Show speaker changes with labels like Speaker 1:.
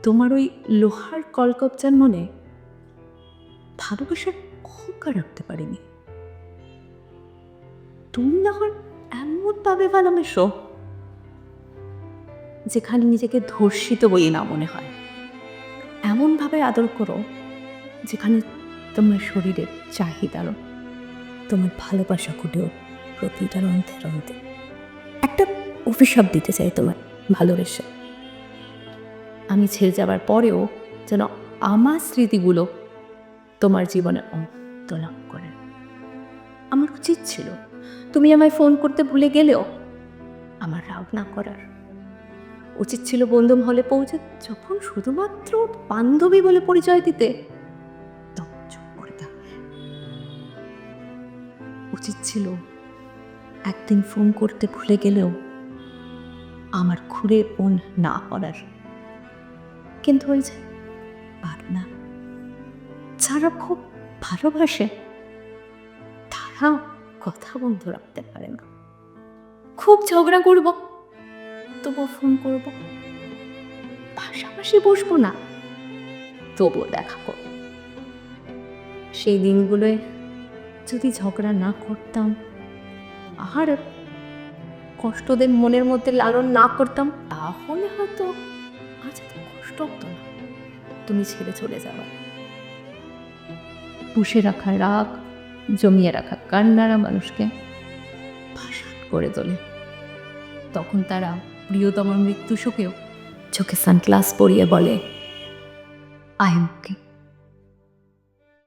Speaker 1: তোমার ওই লোহার কলকবজার মনে ভালোবাসার অহংকার রাখতে পারিনি। তুমি না হয় এমনভাবে ভালোবেসো যেখানে নিজেকে ধর্ষিত বই না মনে হয়, এমনভাবে আদর করো যেখানে তোমার শরীরের চাহিদারও, তোমার ভালোবাসা কুটেও প্রতিটা রন্ধ্রে রন্ধ্রে। একটা অভিশাপ দিতে চাই তোমার ভালোবেসে। আমি ছেড়ে যাবার পরেও যেন আমার স্মৃতিগুলো তোমার জীবনে অন্ত লাভ করে। আমার উচিত ছিল তুমি আমায় ফোন করতে ভুলে গেলেও আমার রাগ না করার। উচিত ছিল বন্ধু মহলে পৌঁছে যখন শুধুমাত্র বান্ধবী বলে পরিচয় দিতে তখন চুপ করে থাকবে। উচিত ছিল একদিন ফোন করতে ভুলে গেলেও আমার ঘুরে ফোন না করার। কিন্তু ওই যে না, যারা খুব ভালোবাসে তারা কথা বন্ধ রাখতে পারে না। খুব ঝগড়া করব তবুও ফোন করব, পাশাপাশি বসবো না তবুও দেখা করব। সেই দিনগুলোয় যদি ঝগড়া না করতাম আর কষ্টদের মনের মধ্যে লালন না করতাম, তাহলে হয়তো আজ এত কষ্ট হতো না। তুমি ছেড়ে চলে যাওয়া, পুষে রাখা রাগ, জমিয়ে রাখা কান্নারা মানুষকে ভাসান করে তোলে। তখন তারা প্রিয়তমার মৃত্যু শোকেও চোখে সানগ্লাস পরিয়ে বলে, আই এম ওকে।